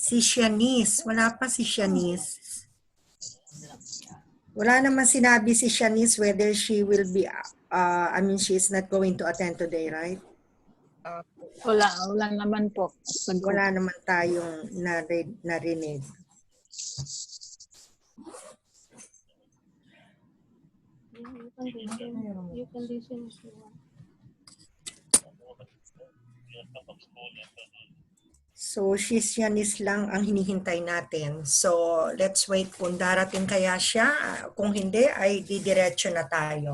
Si Shanice. Wala pa si Shanice. Wala naman sinabi si Shanice whether she will be, she's not going to attend today, right? Wala naman po. Wala naman tayong narinig. You can listen if you want. So, Shanice lang ang hinihintay natin. So, let's wait kung darating kaya siya. Kung hindi, ay didiretso na tayo.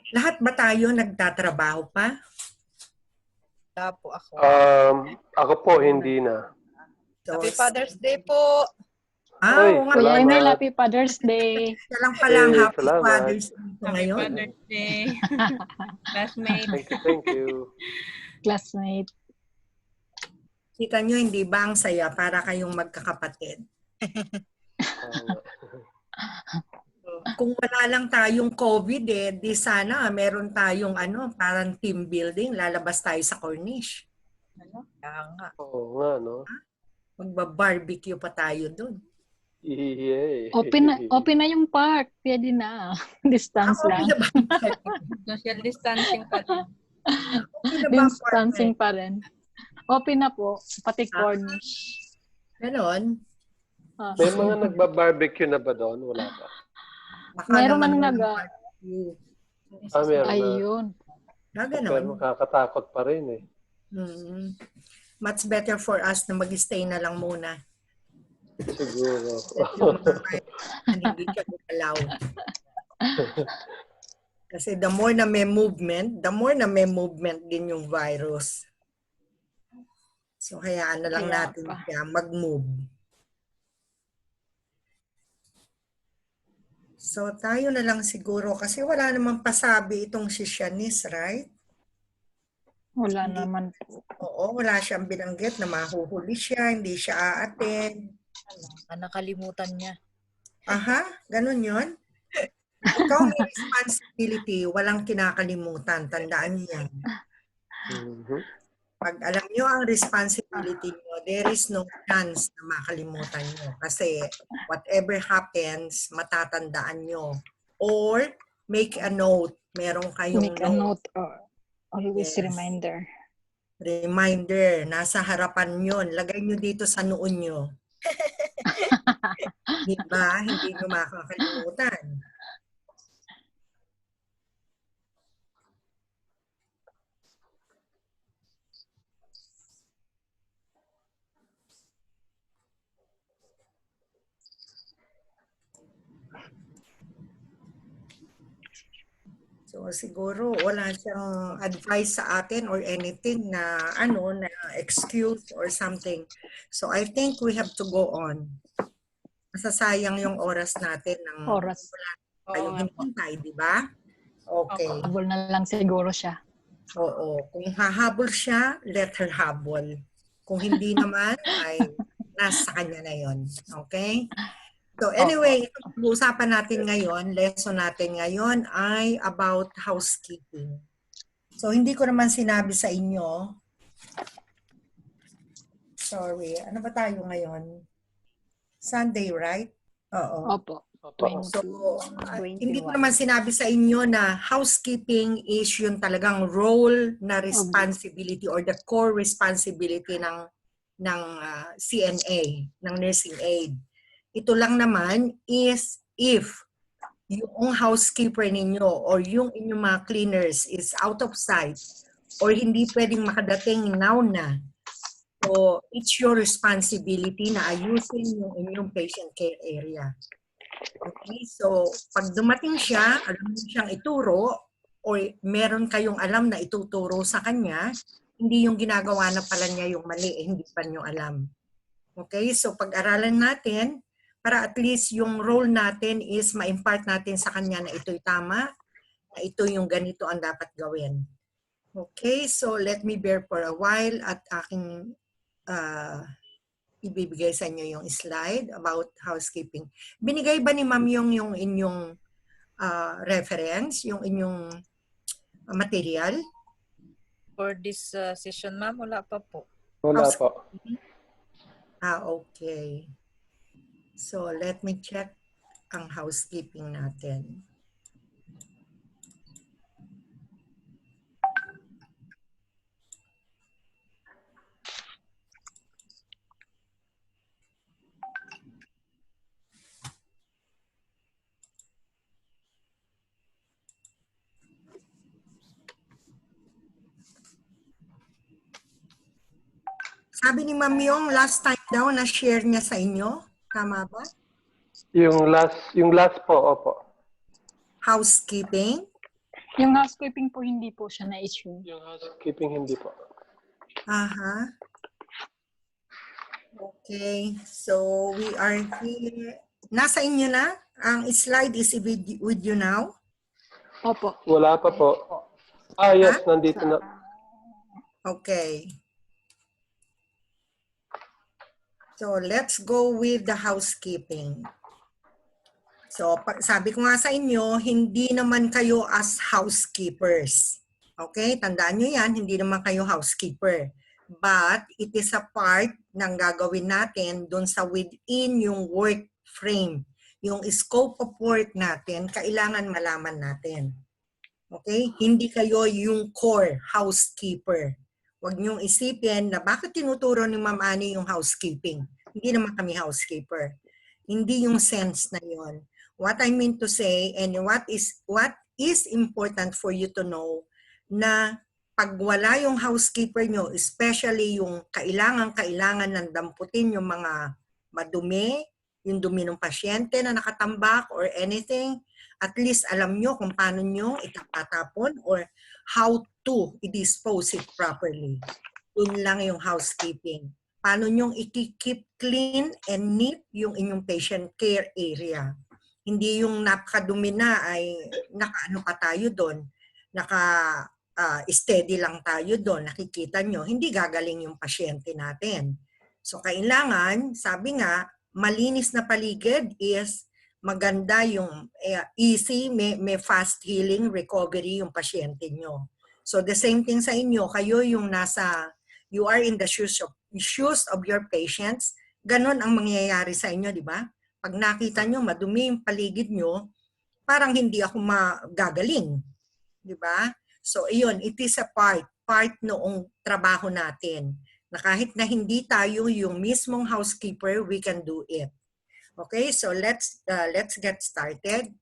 Lahat ba tayo nagtatrabaho pa? Wala po ako. Ako po, hindi na. So, Happy Father's Day po. Ay, oo nga. Kuya salamat. Emil, Happy Father's Day. Siya lang palang Happy salamat. Father's Day ko Happy ngayon. Father's Day. Classmate. Thank you. Classmate. Kita nyo, hindi ba ang saya para kayong magkakapatid? Kung wala lang tayong COVID, di sana meron tayong parang team building, lalabas tayo sa Corniche. Kaya nga. Oo nga, no? Magba-barbecue pa tayo dun. Yay. Open na yung park. Pwede na. Distance lang. Social distancing pa din. Distancing pa rin. Open na po. Pati Cornish. Ganon. May mga nagba-barbecue na ba doon? Wala pa. Baka Meron naman man barbecue. Meron na. Ayun. Pero Ganon. makakatakot pa rin eh. Much better for us na mag-stay na lang muna. Siguro. Hindi ka allow. Kasi the more na may movement din yung virus. So, hayaan na lang natin siya mag-move. So, tayo na lang siguro kasi wala namang pasabi itong si Shanice, right? Wala naman po. Oo, wala siyang binanggit na mahuhuli siya, hindi siya a-attend. Nakalimutan niya. Aha, ganun yun. Ikaw may responsibility, walang kinakalimutan. Tandaan niyo yan. Pag alam niyo ang responsibility niyo, there is no chance na makalimutan niyo. Kasi whatever happens, matatandaan niyo. Or make a note. Meron kayong Make a note or always reminder. Reminder, nasa harapan yun. Lagay nyo dito sa noon nyo. Diba? Hindi nyo makakalimutan. So siguro wala siyang advice sa atin or anything na na excuse or something. So I think we have to go on. Masasayang yung oras natin ng Oras. wala tayong hinintay, di ba? Okay. Habol na lang siguro siya. Oo. Kung hahabol siya, let her habol. Kung hindi naman, ay nasa kanya na yon. Okay? So anyway, usapan natin ngayon, lesson natin ngayon ay about housekeeping. So hindi ko naman sinabi sa inyo. Sorry, ano ba tayo ngayon? Sunday, right? Oo. Opo. So, hindi ko naman sinabi sa inyo na housekeeping is yung talagang role na responsibility or the core responsibility ng CNA, ng nursing aid. Ito lang naman is if yung housekeeper ninyo or yung inyong mga cleaners is out of sight or hindi pwedeng makadating now na. So, it's your responsibility na ayusin yung inyong patient care area. Okay, so pag dumating siya, alam niyo siyang ituro or meron kayong alam na ituturo sa kanya, hindi yung ginagawa na pala niya yung mali, hindi pa niyo alam. Okay, so pag-aralan natin para at least yung role natin is ma-impart natin sa kanya na ito'y tama, na ito yung ganito ang dapat gawin. Okay, so let me bear for a while at aking ibibigay sa inyo yung slide about housekeeping. Binigay ba ni Ma'am yung inyong reference, yung inyong material? For this session, ma'am, wala pa po. Wala po. Okay. So, let me check ang housekeeping natin. Sabi ni Ma'am yung last time daw na share niya sa inyo. Tama ba? Yung last po, opo. Housekeeping. Yung housekeeping po, hindi po siya na-issue. Yung housekeeping hindi po. Aha. Okay. So, we are here. Nasa inyo na? Ang slide is with you now? Opo. Wala pa po. Yes, nandito na. Okay. So, let's go with the housekeeping. So, sabi ko nga sa inyo, hindi naman kayo as housekeepers. Okay? Tandaan nyo yan, hindi naman kayo housekeeper. But, it is a part ng gagawin natin dun sa within yung work frame. Yung scope of work natin, kailangan malaman natin. Okay? Hindi kayo yung core housekeeper. Huwag niyong isipin na bakit tinuturo ni Ma'am Ani yung housekeeping. Hindi naman kami housekeeper. Hindi yung sense na yon. What I mean to say and what is important for you to know na pag wala yung housekeeper nyo, especially yung kailangan ng damputin yung mga madumi, yung dumi ng pasyente na nakatambak or anything, at least alam nyo kung paano nyo itatapon or how to i-dispose it properly. Yun lang yung housekeeping. Paano nyo i-keep clean and neat yung inyong patient care area. Hindi yung napakadumi na ay nakaano pa tayo doon, steady lang tayo doon, nakikita nyo, hindi gagaling yung pasyente natin. So kailangan, sabi nga, malinis na paligid is maganda yung easy, may fast healing recovery yung pasyente nyo. So the same thing sa inyo, kayo yung you are in the shoes of your patients, ganun ang mangyayari sa inyo, di ba? Pag nakita nyo, madumi yung paligid nyo, parang hindi ako magagaling, di ba? So iyon, it is a part noong trabaho natin, na kahit na hindi tayo yung mismong housekeeper, we can do it. Okay, so let's get started.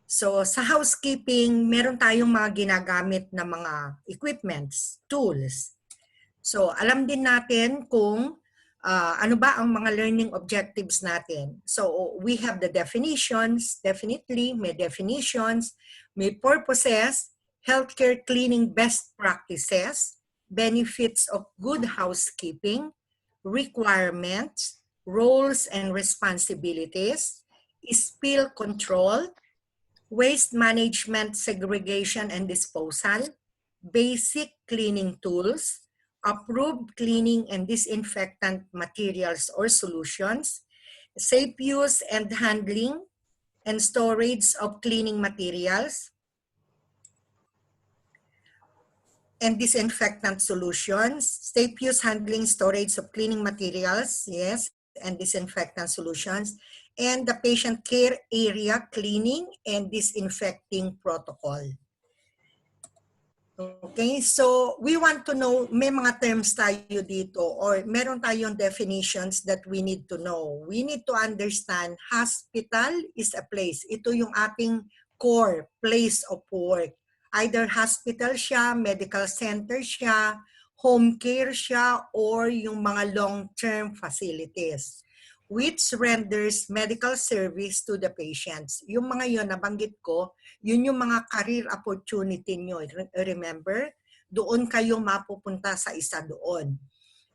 So sa housekeeping, meron tayong mga ginagamit na mga equipments, tools. So alam din natin kung ano ba ang mga learning objectives natin. So we have the definitions, definitely may definitions, may purposes, healthcare cleaning best practices, benefits of good housekeeping, requirements, roles and responsibilities, spill control, waste management, segregation and disposal, basic cleaning tools, approved cleaning and disinfectant materials or solutions, safe use and handling and storage of cleaning materials, and disinfectant solutions, safe use, handling, storage of cleaning materials, yes, and disinfectant solutions, and the patient care area cleaning and disinfecting protocol. Okay, so we want to know, may mga terms tayo dito or meron tayong definitions that we need to know. We need to understand hospital is a place. Ito yung ating core place of work. Either hospital siya, medical center siya, home care siya, or yung mga long-term facilities which renders medical service to the patients. Yung mga yon nabanggit ko, yun yung mga career opportunity nyo. Remember, doon kayo mapupunta sa isa doon.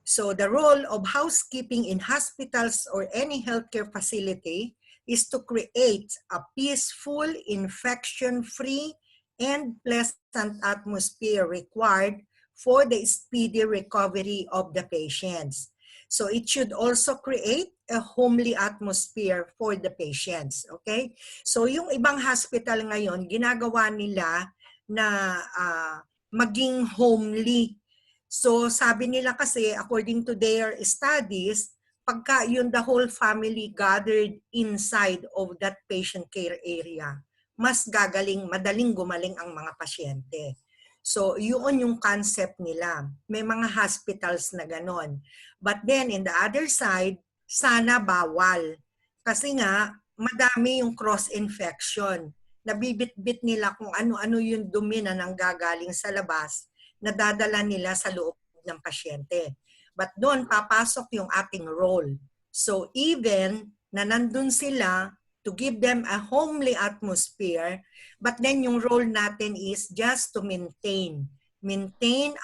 So the role of housekeeping in hospitals or any healthcare facility is to create a peaceful, infection-free, and pleasant atmosphere required for the speedy recovery of the patients. So it should also create a homely atmosphere for the patients. Okay? So yung ibang hospital ngayon, ginagawa nila na maging homely. So sabi nila kasi, according to their studies, pagka yung the whole family gathered inside of that patient care area, mas madaling gumaling ang mga pasyente. So yun yung concept nila. May mga hospitals na ganon. But then in the other side, sana bawal. Kasi nga, madami yung cross-infection. Nabibit-bit nila kung ano-ano yung dumi na nanggagaling sa labas, nadadala nila sa loob ng pasyente. But doon, papasok yung ating role. So even na nandun sila, to give them a homely atmosphere, but then yung role natin is just to maintain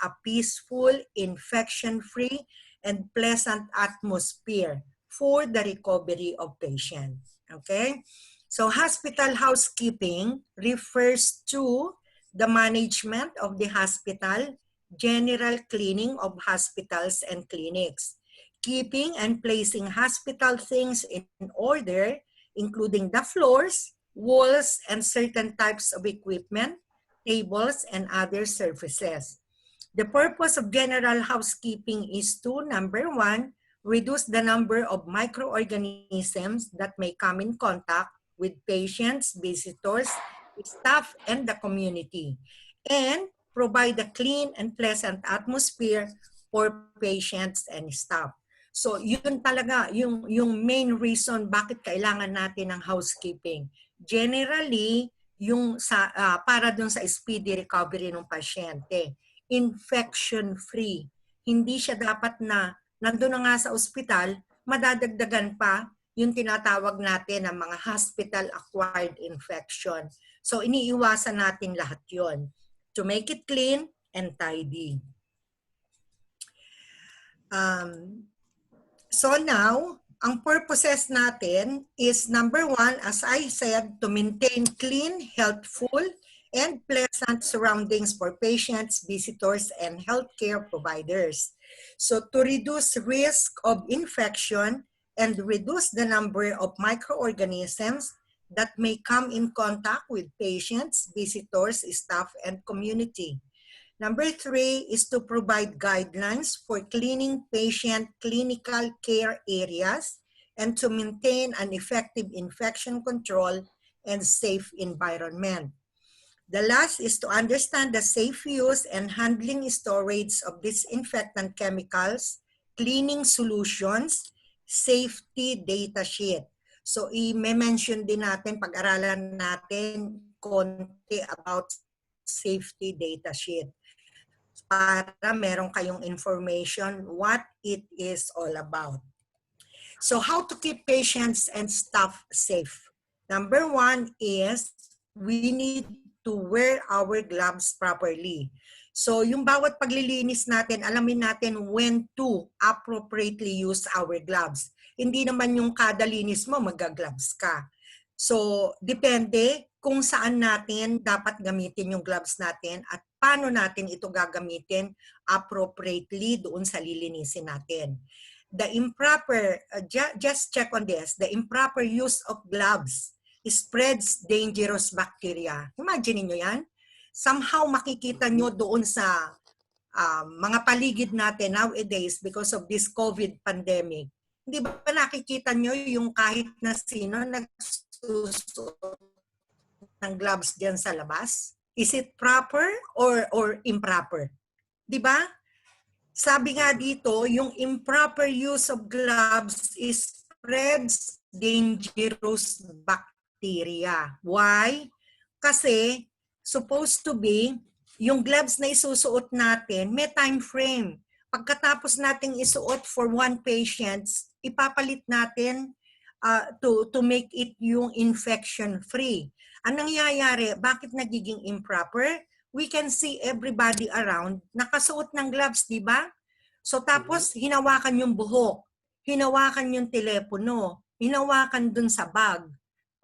a peaceful, infection-free, and pleasant atmosphere for the recovery of patients. Okay? So hospital housekeeping refers to the management of the hospital, general cleaning of hospitals and clinics, keeping and placing hospital things in order, including the floors, walls, and certain types of equipment, tables, and other surfaces. The purpose of general housekeeping is to, number one, reduce the number of microorganisms that may come in contact with patients, visitors, staff, and the community, and provide a clean and pleasant atmosphere for patients and staff. So yun talaga, yung main reason bakit kailangan natin ng housekeeping. Generally, para dun sa speedy recovery ng pasyente. Infection-free. Hindi siya dapat na nandun na nga sa ospital, madadagdagan pa yung tinatawag natin ng mga hospital-acquired infection. So iniiwasan natin lahat yon to make it clean and tidy. So now, ang purposes natin is number one, as I said, to maintain clean, healthful, and pleasant surroundings for patients, visitors, and healthcare providers. So to reduce risk of infection and reduce the number of microorganisms that may come in contact with patients, visitors, staff, and community. Number three is to provide guidelines for cleaning patient clinical care areas and to maintain an effective infection control and safe environment. The last is to understand the safe use and handling storage of disinfectant chemicals, cleaning solutions, safety data sheet. So i-mention din natin, pag-aralan natin konti about safety data sheet para meron kayong information what it is all about. So how to keep patients and staff safe? Number one is we need to wear our gloves properly. So yung bawat paglilinis natin, alamin natin when to appropriately use our gloves. Hindi naman yung kada linis mo mag-gloves ka. So depende kung saan natin dapat gamitin yung gloves natin at paano natin ito gagamitin appropriately doon sa lilinisin natin. The improper, just check on this, the improper use of gloves spreads dangerous bacteria. Imagine niyo yan. Somehow makikita nyo doon sa mga paligid natin nowadays because of this COVID pandemic. Hindi ba nakikita nyo yung kahit na sino nagsusuot ng gloves diyan sa labas? Is it proper or improper? Di ba? Sabi nga dito, yung improper use of gloves spreads dangerous bacteria. Why? Kasi supposed to be, yung gloves na isusuot natin, may time frame. Pagkatapos nating isuot for one patient, ipapalit natin to make it yung infection-free. Ang nangyayari, bakit nagiging improper? We can see everybody around nakasuot ng gloves, di ba? So tapos hinawakan yung buhok, hinawakan yung telepono, hinawakan dun sa bag.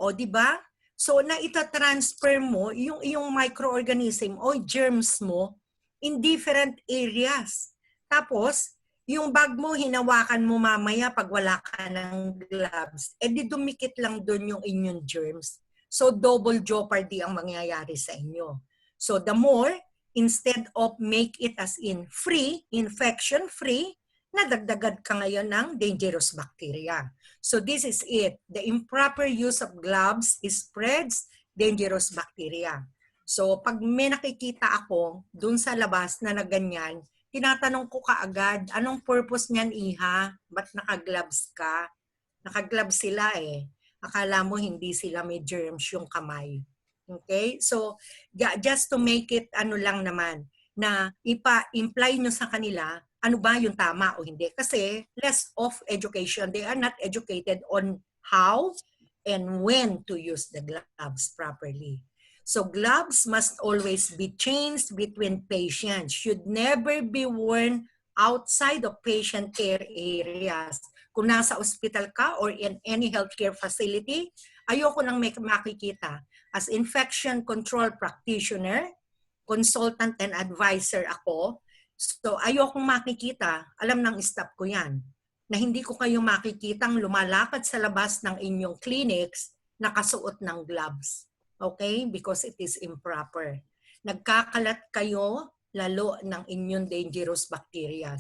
O di ba? So na ita-transfer mo yung microorganism o germs mo in different areas. Tapos yung bag mo, hinawakan mo mamaya pag wala ka ng gloves, di dumikit lang doon yung inyong germs. So double jeopardy ang mangyayari sa inyo. So the more, instead of make it as in free, infection-free, nadagdagan ka ngayon ng dangerous bacteria. So this is it. The improper use of gloves spreads dangerous bacteria. So pag may nakikita ako dun sa labas na ganyan, tinatanong ko kaagad, anong purpose niyan, Iha? Ba't naka-gloves ka? Naka-gloves sila eh. Akala mo hindi sila may germs yung kamay. Okay? So, just to make it ano lang naman, na ipa-imply nyo sa kanila, ano ba yung tama o hindi. Kasi less of education. They are not educated on how and when to use the gloves properly. So gloves must always be changed between patients, should never be worn outside of patient care areas. Kung nasa hospital ka or in any healthcare facility, ayoko nang may makikita. As infection control practitioner, consultant and advisor ako, so ayokong makikita, alam ng staff ko yan, na hindi ko kayo makikitang lumalakad sa labas ng inyong clinics nakasuot ng gloves. Okay? Because it is improper. Nagkakalat kayo lalo ng inyong dangerous bacteria.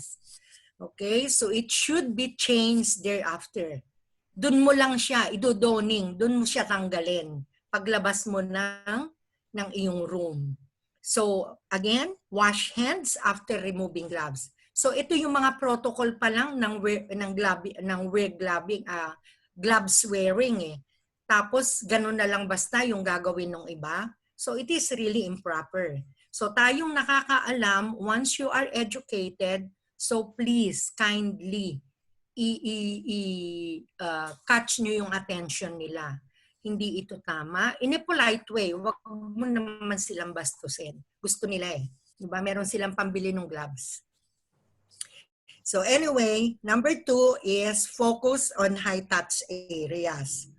Okay? So it should be changed thereafter. Doon mo lang siya idodoning, doon mo siya tanggalin paglabas mo ng iyong room. So again, wash hands after removing gloves. So ito yung mga protocol pa lang ng gloves wearing eh. Tapos, ganun na lang basta yung gagawin ng iba. So, it is really improper. So, tayong nakakaalam, once you are educated, so please, kindly, catch nyo yung attention nila. Hindi ito tama. In a polite way, wag mo naman silang bastusin. Gusto nila eh. Diba? Meron silang pambili ng gloves. So, anyway, number 2 is focus on high-touch areas.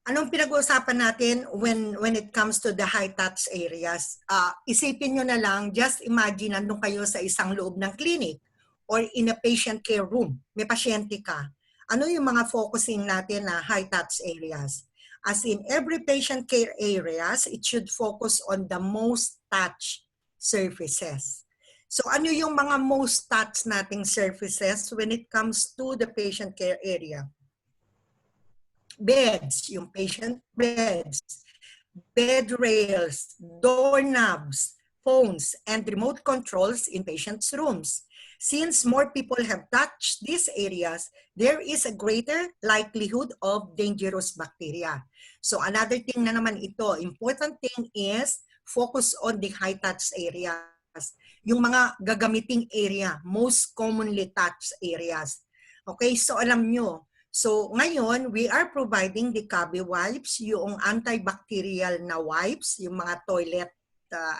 Anong pinag-uusapan natin when it comes to the high-touch areas? Isipin nyo na lang, just imagine nandun kayo sa isang loob ng clinic or in a patient care room. May pasyente ka. Ano yung mga focusing natin na high-touch areas? As in every patient care areas, it should focus on the most touch surfaces. So ano yung mga most touch nating surfaces when it comes to the patient care area? Beds, yung patient beds, bed rails, doorknobs, phones, and remote controls in patients' rooms. Since more people have touched these areas, there is a greater likelihood of dangerous bacteria. So another thing na naman ito, important thing is focus on the high-touch areas. Yung mga gagamiting area, most commonly touched areas. Okay, so alam nyo, so ngayon, we are providing the Kabi wipes, yung antibacterial na wipes, yung mga toilet,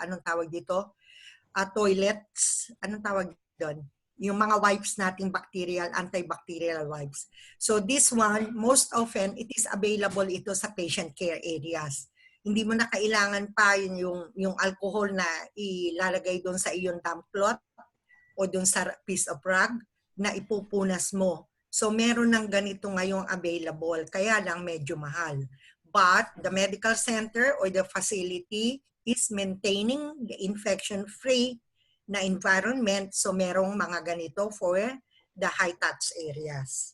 anong tawag dito? Toilets, anong tawag doon? Yung mga wipes nating bacterial, antibacterial wipes. So this one, most often, it is available ito sa patient care areas. Hindi mo na kailangan pa yung alcohol na ilalagay doon sa iyong damp cloth o doon sa piece of rug na ipupunas mo. So meron ng ganito ngayong available, kaya lang medyo mahal. But the medical center or the facility is maintaining the infection-free na environment, so merong mga ganito for the high-touch areas.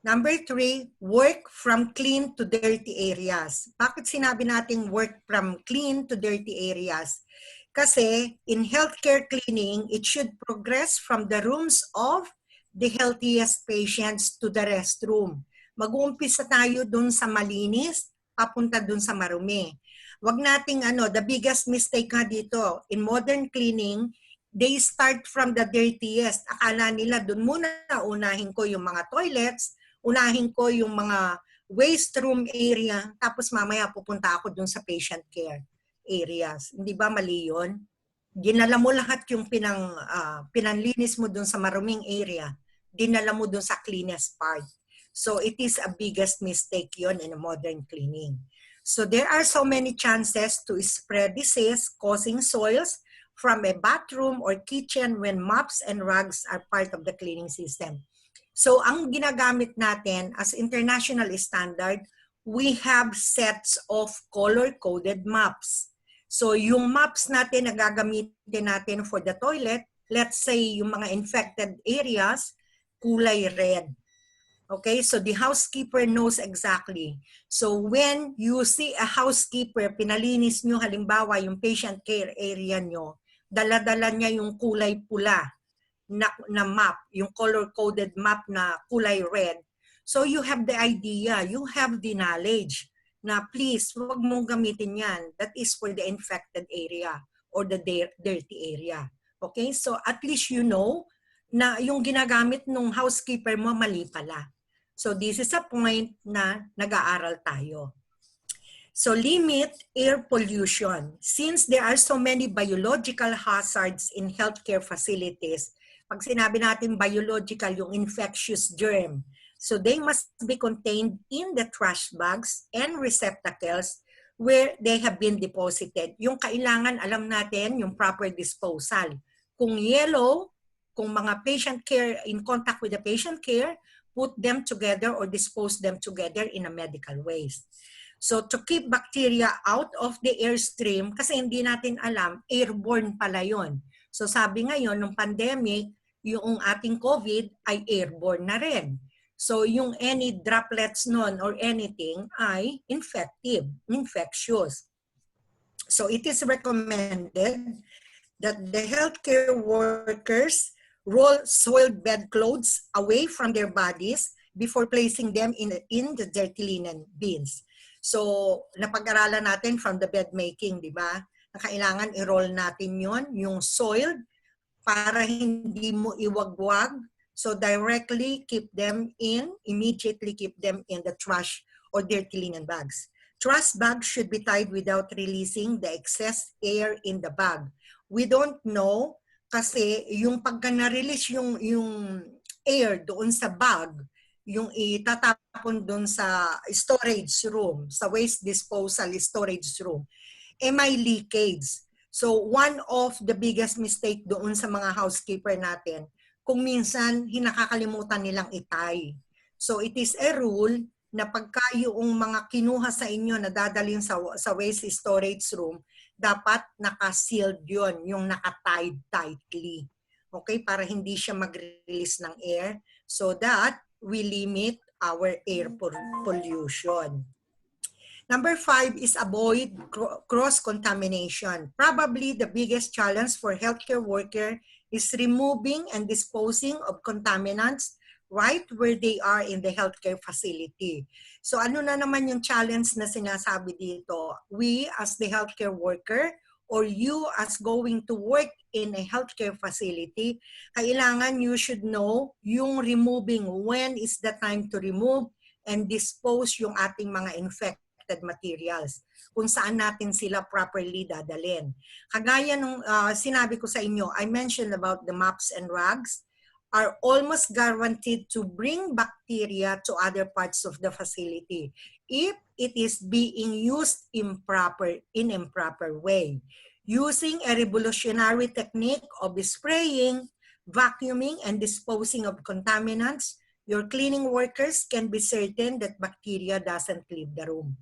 Number 3, work from clean to dirty areas. Bakit sinabi nating work from clean to dirty areas? Kasi in healthcare cleaning, it should progress from the rooms of the healthiest patients to the restroom. Mag-uumpisa tayo dun sa malinis, papunta dun sa marumi. Wag nating the biggest mistake nga dito, in modern cleaning, they start from the dirtiest. Akala nila dun muna unahin ko yung mga toilets, unahin ko yung mga waste room area, tapos mamaya pupunta ako dun sa patient care areas. Hindi ba mali yun? Dinala mo lahat yung pinanlinis mo dun sa maruming area, dinala mo dun sa cleanest part. So it is a biggest mistake yon in a modern cleaning. So there are so many chances to spread disease causing soils from a bathroom or kitchen when mops and rugs are part of the cleaning system. So ang ginagamit natin as international standard, we have sets of color-coded maps. So yung maps natin na gagamitin natin for the toilet, let's say yung mga infected areas, kulay red. Okay, so the housekeeper knows exactly. So when you see a housekeeper, pinalinis nyo halimbawa yung patient care area nyo, dala-dala niya yung kulay pula na map, yung color-coded map na kulay red. So you have the idea, you have the knowledge na please, huwag mong gamitin yan. That is for the infected area or the dirty area. Okay, so at least you know na yung ginagamit ng housekeeper mo mali pala. So this is a point na nag-aaral tayo. So limit air pollution. Since there are so many biological hazards in healthcare facilities, pag sinabi natin biological, yung infectious germ, so they must be contained in the trash bags and receptacles where they have been deposited. Yung kailangan, alam natin, yung proper disposal. Kung yellow, kung mga patient care, in contact with the patient care, put them together or dispose them together in a medical waste. So to keep bacteria out of the airstream, kasi hindi natin alam, airborne pala yun. So sabi ngayon, nung pandemic, yung ating COVID ay airborne na rin. So yung any droplets nun or anything ay infectious. So it is recommended that the healthcare workers roll soiled bed clothes away from their bodies before placing them in the dirty linen bins. So, napag-aralan natin from the bed making, di ba? Na kailangan i-roll natin yon, yung soiled, para hindi mo iwagwag. So, directly immediately keep them in the trash or dirty linen bags. Trash bags should be tied without releasing the excess air in the bag. We don't know kasi yung pagka na-release yung air doon sa bag, yung itatapon doon sa storage room, sa waste disposal storage room, may leakage. So one of the biggest mistake doon sa mga housekeeper natin, kung minsan hinakakalimutan nilang itay. So it is a rule na pagka yung mga kinuha sa inyo na dadalhin sa waste storage room, dapat naka-sealed yun, yung naka-tied tightly. Okay, para hindi siya mag-release ng air so that we limit our air pollution. Number 5 is avoid cross-contamination. Probably the biggest challenge for healthcare worker is removing and disposing of contaminants right where they are in the healthcare facility. So ano na naman yung challenge na sinasabi dito? We as the healthcare worker or you as going to work in a healthcare facility, kailangan you should know yung removing, when is the time to remove and dispose yung ating mga infected materials, kung saan natin sila properly dadalhin. Kagaya nung sinabi ko sa inyo, I mentioned about the mops and rags are almost guaranteed to bring bacteria to other parts of the facility if it is being used in improper way. Using a revolutionary technique of spraying, vacuuming, and disposing of contaminants, your cleaning workers can be certain that bacteria doesn't leave the room.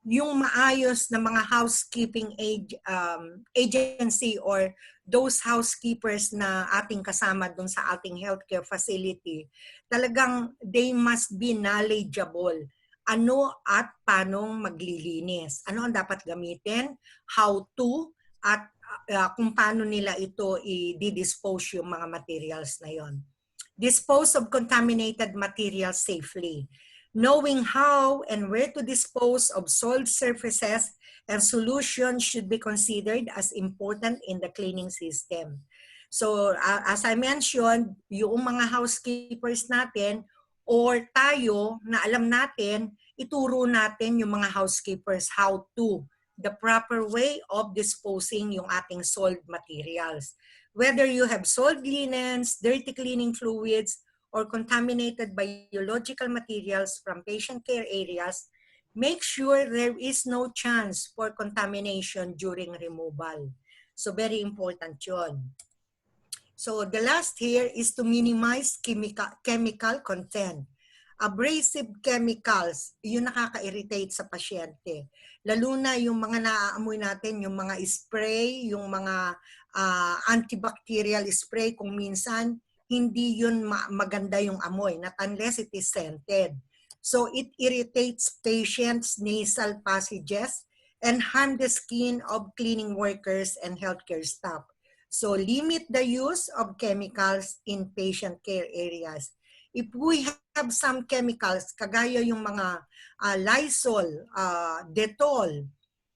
Yung maayos na mga housekeeping agency or those housekeepers na ating kasama dun sa ating healthcare facility, talagang they must be knowledgeable. Ano at paano maglilinis. Ano ang dapat gamitin, how to, at kung paano nila ito i-dispose yung mga materials na yon. Dispose of contaminated materials safely. Knowing how and where to dispose of soiled surfaces and solutions should be considered as important in the cleaning system. So as I mentioned, yung mga housekeepers natin or tayo na alam natin, ituro natin yung mga housekeepers how to, the proper way of disposing yung ating soiled materials. Whether you have soiled linens, dirty cleaning fluids, or contaminated biological materials from patient care areas, make sure there is no chance for contamination during removal. So very important yun. So the last here is to minimize chemical content. Abrasive chemicals, yun nakaka-irritate sa pasyente. Lalo na yung mga naaamoy natin, yung mga spray, yung mga antibacterial spray, kung minsan hindi yun maganda yung amoy, not unless it is scented. So it irritates patients' nasal passages and harm the skin of cleaning workers and healthcare staff. So limit the use of chemicals in patient care areas. If we have some chemicals, kagaya yung mga Lysol, Dettol,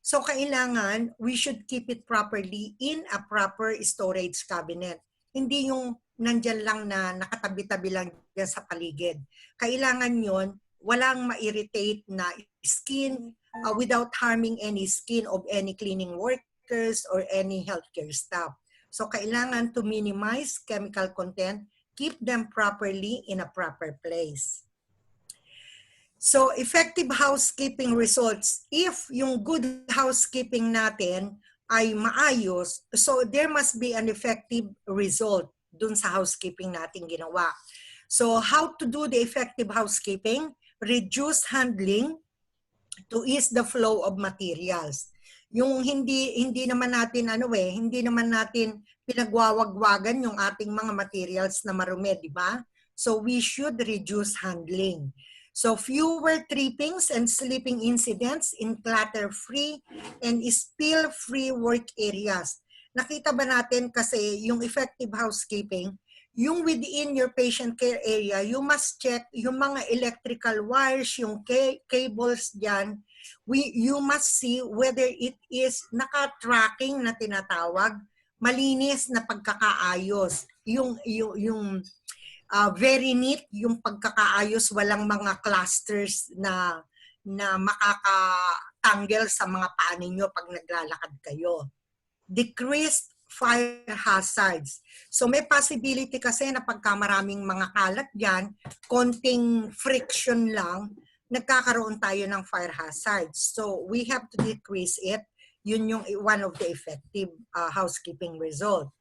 so kailangan we should keep it properly in a proper storage cabinet. Hindi yung nandyan lang na nakatabi-tabi lang dyan sa paligid. Kailangan yon walang ma-irritate na skin without harming any skin of any cleaning workers or any healthcare staff. So kailangan to minimize chemical content, keep them properly in a proper place. So effective housekeeping results, if yung good housekeeping natin ay maayos, so there must be an effective result dun sa housekeeping natin ginawa. So how to do the effective housekeeping? Reduce handling to ease the flow of materials. Yung hindi naman natin hindi naman natin pinagwawagwagan yung ating mga materials na marumi, di ba? So we should reduce handling. So fewer trippings and sleeping incidents in clutter-free and spill-free work areas. Nakita ba natin kasi yung effective housekeeping, yung within your patient care area, you must check yung mga electrical wires, yung cables dyan, you must see whether it is naka-tracking na tinatawag, malinis na pagkakaayos, yung very neat yung pagkakaayos, walang mga clusters na makakatanggal sa mga paa ninyo pag naglalakad kayo. Decreased fire hazards. So may possibility kasi na pagka maraming mga kalat dyan, konting friction lang, nagkakaroon tayo ng fire hazards. So we have to decrease it. Yun yung one of the effective housekeeping result.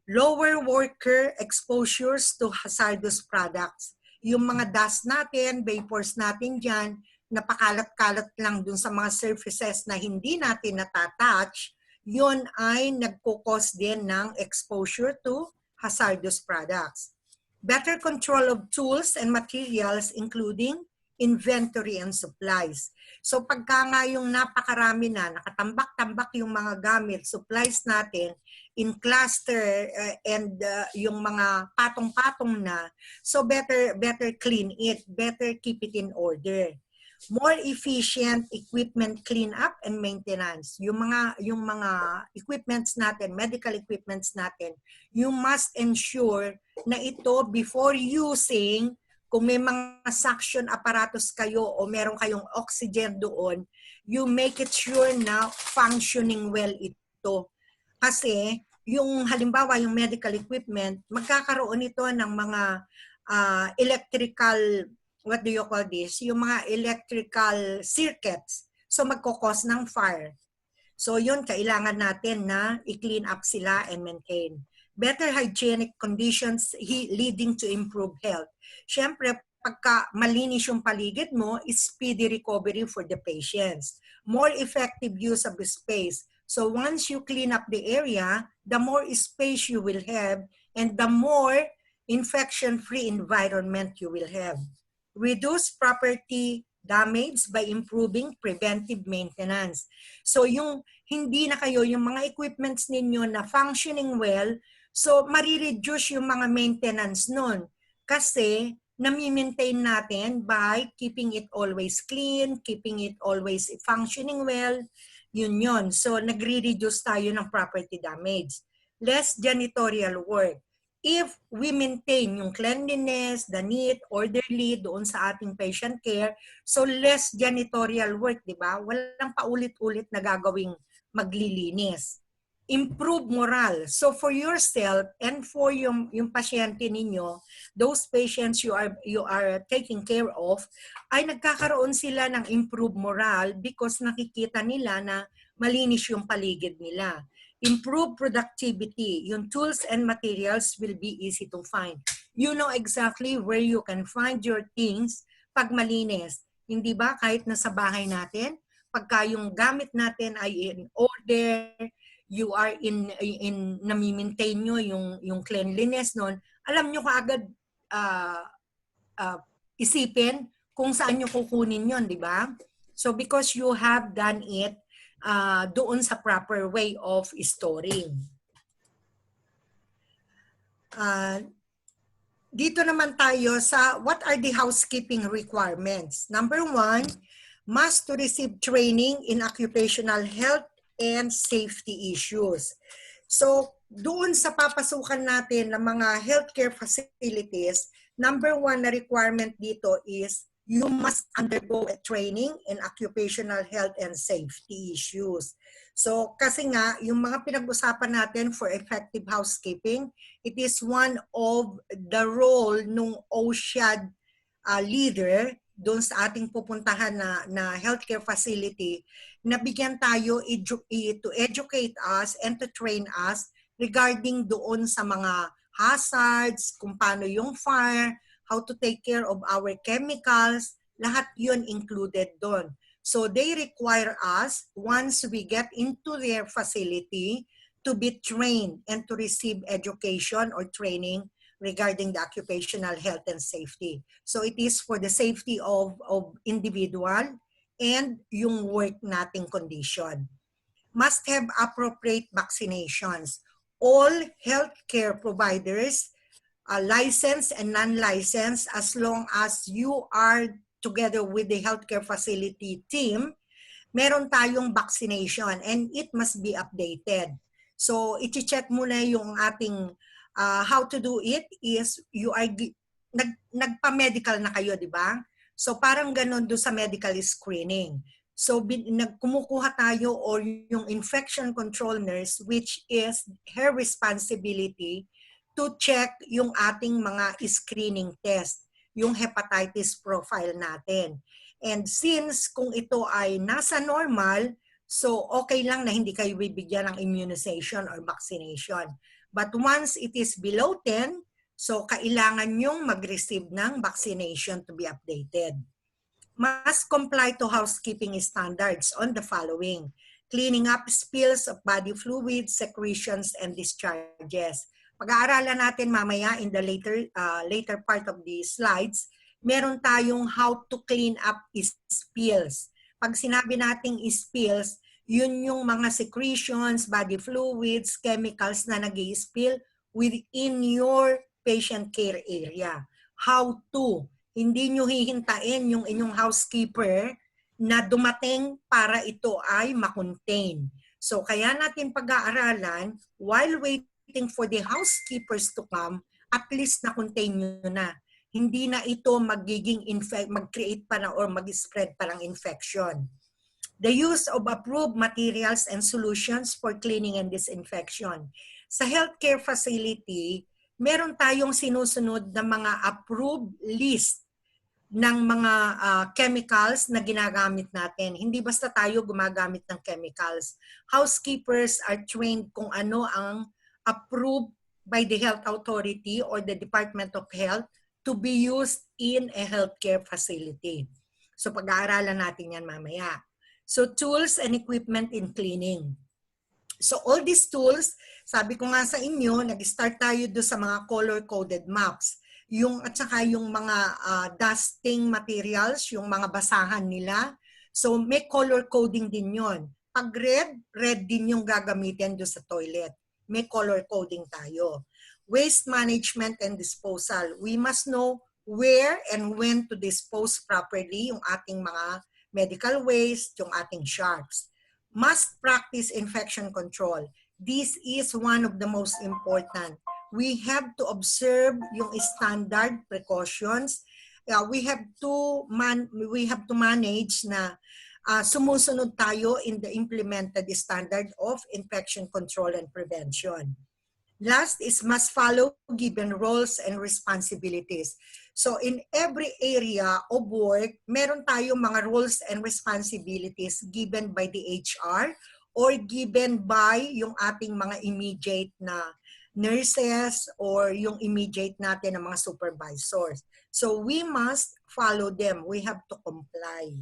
Lower worker exposures to hazardous products. Yung mga dust natin, vapors natin dyan, napakalat-kalat lang dun sa mga surfaces na hindi natin natatouch, yun ay nagkukos din ng exposure to hazardous products. Better control of tools and materials including inventory and supplies. So pagka nga yung napakarami na, nakatambak-tambak yung mga gamit, supplies natin, in cluster and yung mga patong-patong na, so better clean it, better keep it in order. More efficient equipment cleanup and maintenance. Yung mga equipments natin, medical equipments natin, you must ensure na ito before using, kung may mga suction apparatus kayo o meron kayong oxygen doon, you make it sure na functioning well ito. Kasi yung halimbawa yung medical equipment, magkakaroon ito ng mga electrical, what do you call this? Yung mga electrical circuits. So magkukos ng fire. So yun, kailangan natin na i-clean up sila and maintain. Better hygienic conditions leading to improved health. Siyempre, pagka malinis yung paligid mo, speedy recovery for the patients. More effective use of the space. So once you clean up the area, the more space you will have and the more infection-free environment you will have. Reduce property damage by improving preventive maintenance. So yung hindi na kayo, yung mga equipments ninyo na functioning well, so marireduce yung mga maintenance nun. Kasi nami-maintain natin by keeping it always clean, keeping it always functioning well, yun. So nagre-reduce tayo ng property damage. Less janitorial work. If we maintain yung cleanliness, the neat, orderly doon sa ating patient care, so less janitorial work, di ba? Walang paulit-ulit na gagawing maglilinis. Improve moral. So for yourself and for yung pasyente ninyo, those patients you are taking care of, ay nagkakaroon sila ng improved moral because nakikita nila na malinis yung paligid nila. improve productivity. Yung tools and materials will be easy to find. You know exactly where you can find your things pag malinis. Hindi ba? Kahit nasa bahay natin, pagka yung gamit natin ay in order, you are in nami-maintain nyo yung cleanliness nun, alam nyo kaagad isipin kung saan nyo kukunin yon, di ba? So because you have done it doon sa proper way of storing. Dito naman tayo sa what are the housekeeping requirements. Number 1, must to receive training in occupational health and safety issues. So doon sa papasukan natin ng mga healthcare facilities, number 1 na requirement dito is you must undergo a training in occupational health and safety issues. So kasi nga, yung mga pinag-usapan natin for effective housekeeping, it is one of the role nung OSHAD leader doon sa ating pupuntahan na healthcare facility, na bigyan tayo to educate us and to train us regarding doon sa mga hazards, kung paano yung fire, how to take care of our chemicals, lahat yun included doon. So they require us, once we get into their facility, to be trained and to receive education or training regarding the occupational health and safety. So it is for the safety of individual and yung work nating condition. Must have appropriate vaccinations. All healthcare providers, licensed and non-licensed, as long as you are together with the healthcare facility team, meron tayong vaccination and it must be updated. So, i-check muna yung ating how to do it is you are nagpa-medical na kayo, di ba? So, parang ganun do sa medical screening. So, kumukuha tayo or yung infection control nurse, which is her responsibility to check yung ating mga screening test, yung hepatitis profile natin. And since kung ito ay nasa normal, so okay lang na hindi kayo bibigyan ng immunization or vaccination. But once it is below 10, so kailangan yung mag-receive ng vaccination to be updated. Must comply to housekeeping standards on the following: cleaning up spills of body fluids, secretions, and discharges. Pag-aaralan natin mamaya in the later part of the slides, meron tayong how to clean up spills. Pag sinabi nating spills, yun yung mga secretions, body fluids, chemicals na nag-i-spill within your patient care area. How to? Hindi nyo hihintayin yung inyong housekeeper na dumating para ito ay makontain. So kaya natin pag-aaralan, while waiting for the housekeepers to come, at least na-contain nyo na. Hindi na ito mag-create pa na or mag-spread pa ng infection. The use of approved materials and solutions for cleaning and disinfection. Sa healthcare facility, meron tayong sinusunod na mga approved list ng mga chemicals na ginagamit natin. Hindi basta tayo gumagamit ng chemicals. Housekeepers are trained kung ano ang approved by the health authority or the Department of Health to be used in a healthcare facility. So pag-aaralan natin yan mamaya. So tools and equipment in cleaning. So all these tools, sabi ko nga sa inyo, nag-start tayo do sa mga color-coded maps. At saka yung mga dusting materials, yung mga basahan nila. So may color coding din yon. Pag red din yung gagamitin do sa toilet. May color coding tayo. Waste management and disposal. We must know where and when to dispose properly yung ating mga medical waste, yung ating sharps. Must practice infection control. This is one of the most important. We have to observe yung standard precautions. We have to manage na sumusunod tayo in the implemented standard of infection control and prevention. Last is must follow given roles and responsibilities. So in every area of work, meron tayong mga roles and responsibilities given by the HR or given by yung ating mga immediate na nurses or yung immediate natin na mga supervisors. So we must follow them. We have to comply.